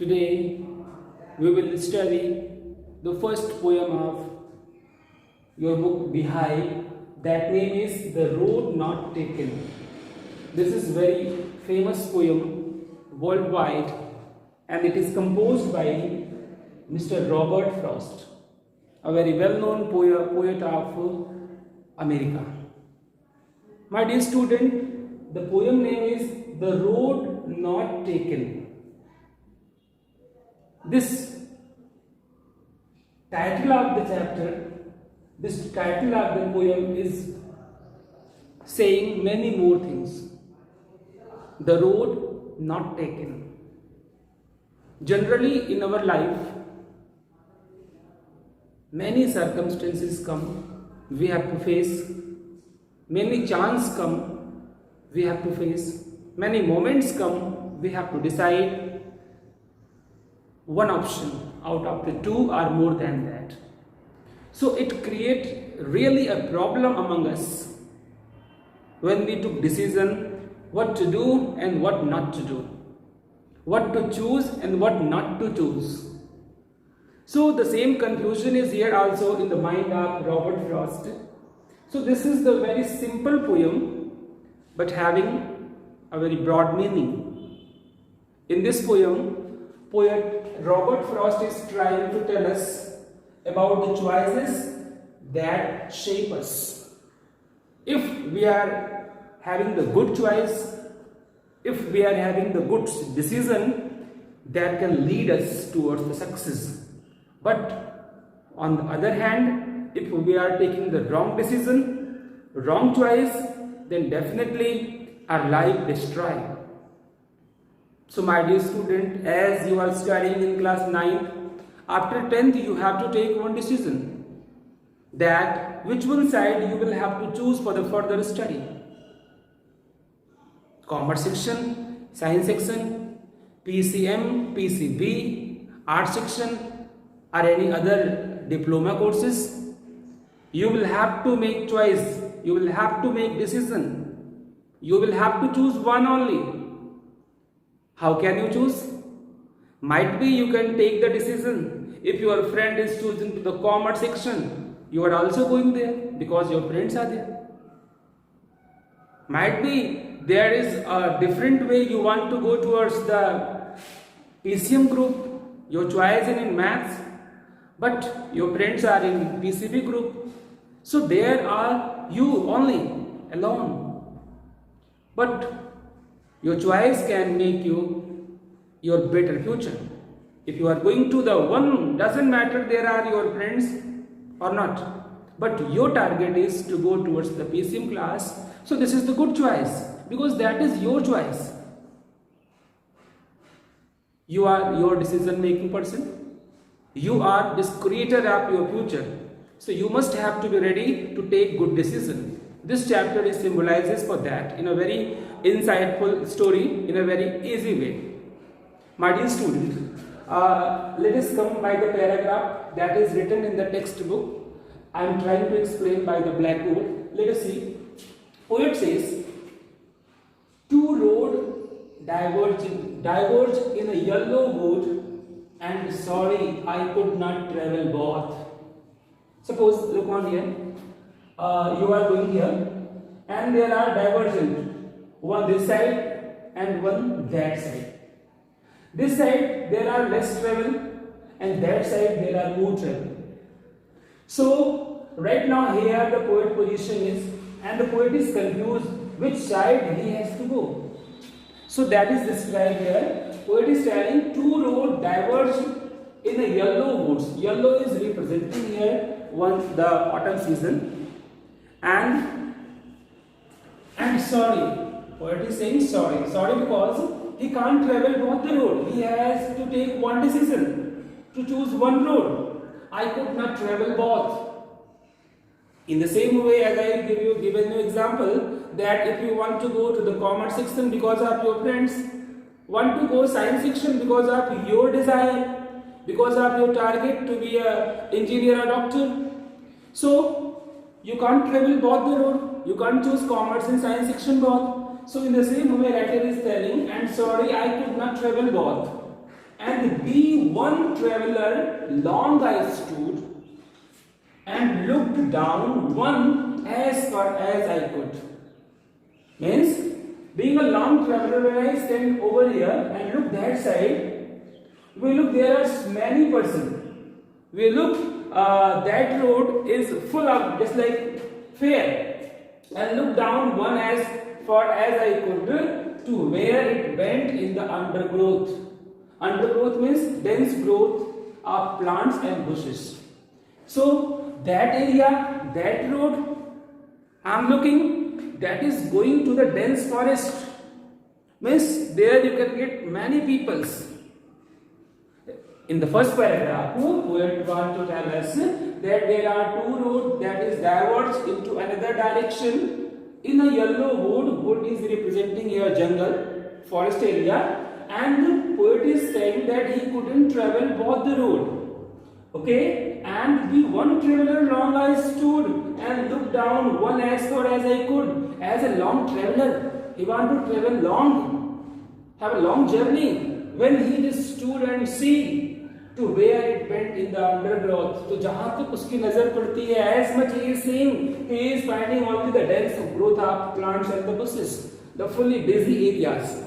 Today we will study the first poem of your book Behind. That name is The Road Not Taken. This is very famous poem worldwide and it is composed by Mr. Robert Frost, a very well-known poet of America. My dear student, the poem name is The Road Not Taken. This title of the chapter, this title of the poem is saying many more things. The road not taken. Generally in our life, many circumstances come, we have to face. Many chances come, we have to face. Many moments come, we have to decide one option out of the two or more than that. So it creates really a problem among us when we took decision what to do and what not to do, what to choose and what not to choose. So the same confusion is here also in the mind of Robert Frost. So this is the very simple poem but having a very broad meaning. In this poem, poet Robert Frost is trying to tell us about the choices that shape us. If we are having the good choice, if we are having the good decision, that can lead us towards the success. But on the other hand, if we are taking the wrong decision, wrong choice, then definitely our life destroyed. So my dear student, as you are studying in class 9th, after 10th you have to take one decision, that which one side you will have to choose for the further study. Commerce section, science section, PCM, PCB, art section or any other diploma courses. You will have to make choice, you will have to make decision, you will have to choose one only. How can you choose? Might be you can take the decision. If your friend is choosing to the commerce section, you are also going there because your friends are there. Might be there is a different way you want to go towards the PCM group, your choice is in maths, but your friends are in PCB group. So there are you only alone. But your choice can make you your better future. If you are going to the one, doesn't matter there are your friends or not. But your target is to go towards the PCM class. So this is the good choice because that is your choice. You are your decision making person. You are this creator of your future. So you must have to be ready to take good decision. This chapter is symbolizes for that in a very insightful story, in a very easy way. My dear student, let us come by the paragraph that is written in the textbook. I am trying to explain by the blackboard. Let us see. Poet says, two roads diverge in a yellow wood, and sorry I could not travel both. Suppose, look on here. You are going here and there are divergent, one this side and one that side. This side there are less travel and that side there are more travel. So right now here the poet position is and the poet is confused which side he has to go. So that is described here. Poet is telling two roads diverge in a yellow woods. Yellow is representing here the autumn season. And sorry, poet is saying sorry because he can't travel both the road. He has to take one decision to choose one road. I could not travel both. In the same way as I given you example that if you want to go to the commerce section because of your friends, want to go science section because of your desire, because of your target to be an engineer or doctor. So you can't travel both the road. You can't choose commerce and science section both. So in the same way writer is telling, and sorry I could not travel both. and be one traveler long I stood, and looked down one as far as I could. Means, being a long traveler, when I stand over here and look that side, we look there are many persons. We look that road is full of just like fair, and look down one as far as I could to where it went in the undergrowth. Undergrowth means dense growth of plants and bushes. So that area, that road I am looking, that is going to the dense forest. Means there you can get many peoples. In the first paragraph, poet want to tell us that there are two roads that is diverged into another direction. In a yellow wood is representing your jungle, forest area, and the poet is saying that he couldn't travel both the road. Okay, and the one traveler long I stood and looked down one as far as I could. As a long traveler, he want to travel long, have a long journey. When he just stood and see to where it went in the undergrowth, तो जहाँ तक उसकी नजर पड़ती है, as much he is seeing, he is finding only the dense growth of plants and the bushes, the fully busy areas.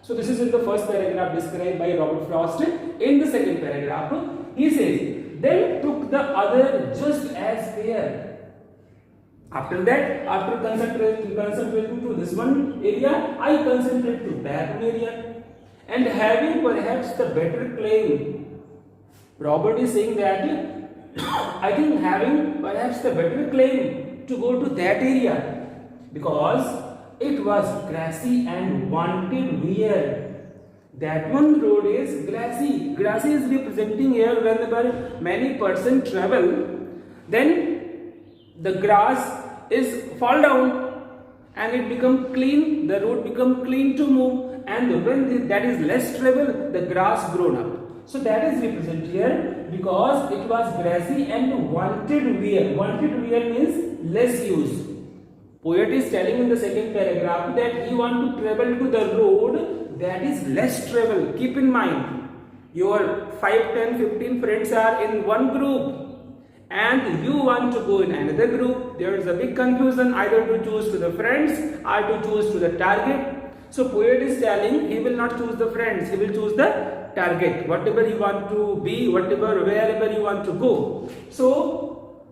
So this is in the first paragraph described by Robert Frost. In the second paragraph, he says, then took the other just as fair. After that, after concentrating to this one area, I concentrate to that one area, and having perhaps the better claim. Robert is saying that I think having perhaps the better claim to go to that area because it was grassy and wanted wear. That one road is grassy. Grassy is representing here whenever many persons travel, then the grass is fall down and it become clean, the road become clean to move, and when that is less travel, the grass grown up. So that is represented here because it was grassy and wanted wear. Wanted wear means less use. Poet is telling in the second paragraph that he want to travel to the road that is less travel. Keep in mind, your 5, 10, 15 friends are in one group and you want to go in another group. There is a big confusion either to choose to the friends or to choose to the target. So poet is telling he will not choose the friends, he will choose the target, whatever you want to be, wherever you want to go. So,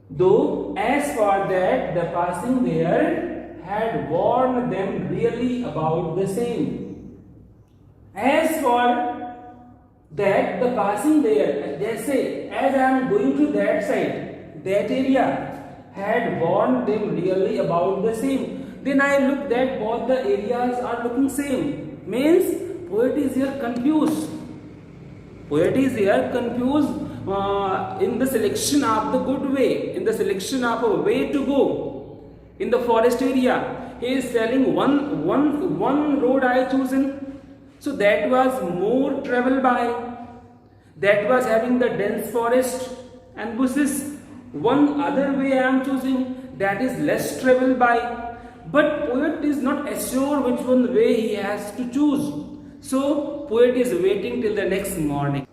though as for that the passing there had warned them really about the same. As for that the passing there, they say, as I am going to that side, that area had warned them really about the same. Then I look that both the areas are looking same. Means poet is here confused. Poet is here confused in the selection of the good way, in the selection of a way to go. In the forest area, he is telling one road I chosen. So that was more travel by. That was having the dense forest and bushes. One other way I am choosing, that is less travel by. But poet is not assured which one way he has to choose. So poet is waiting till the next morning.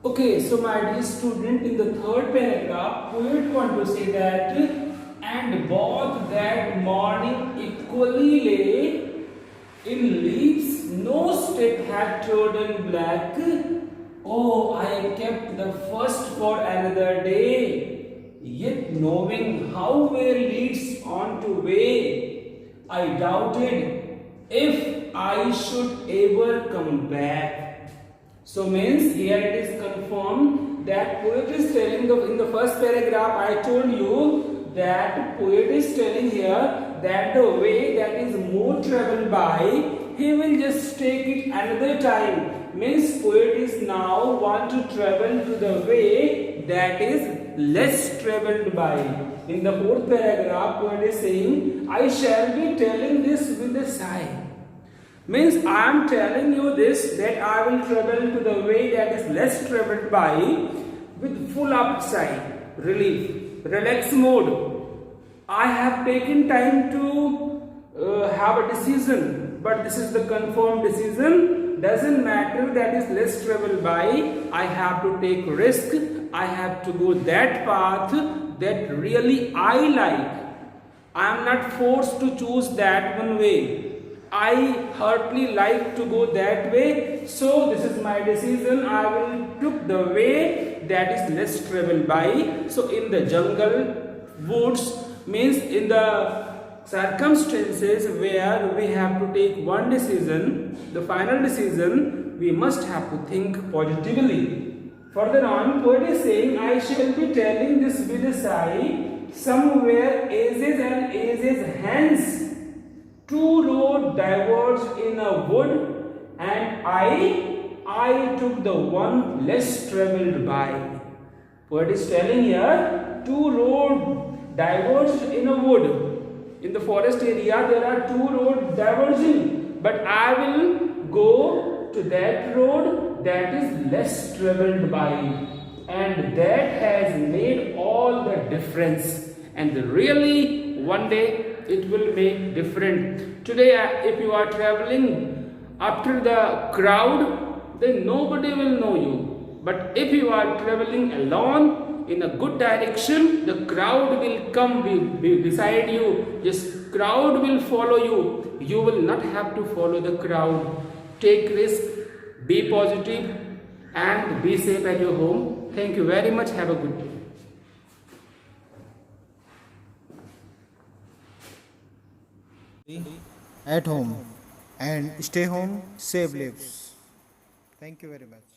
Okay, so my dear student, in the third paragraph, poet want to say that, and both that morning equally lay in leaves, no step had trodden black. Oh, I kept the first for another day, yet knowing how way leads on to way, I doubted if I should ever come back. So means here it is confirmed that poet is telling in the first paragraph I told you that poet is telling here that the way that is more traveled by, he will just take it another time. Means poet is now want to travel to the way that is less traveled by. In the fourth paragraph, poet is saying, I shall be telling this with a sigh. Means I am telling you this that I will travel to the way that is less traveled by with full of sigh, relief, relax mode. I have taken time to have a decision, but this is the confirmed decision. Doesn't matter that is less travel by. I have to take risk. I have to go that path that really I like. I am not forced to choose that one way. I heartily like to go that way, so this is my decision. I will took the way that is less traveled by. So in the jungle, woods, means in the circumstances where we have to take one decision, the final decision, we must have to think positively. Further on, poet is saying, I shall be telling this with a sigh, somewhere ages and ages hence, two roads diverged in a wood, and I took the one less travelled by. Poet is telling here, two roads diverged in a wood. In the forest area, there are two roads diverging, but I will go to that road that is less travelled by, and that has made all the difference. And really, one day it will make different. Today, if you are traveling after the crowd, then nobody will know you. But if you are traveling alone in a good direction, the crowd will come be beside you. Yes, crowd will follow you. You will not have to follow the crowd. Take risk, be positive, and be safe at your home. Thank you very much. Have a good day. At home and stay home, save lives. Thank you very much.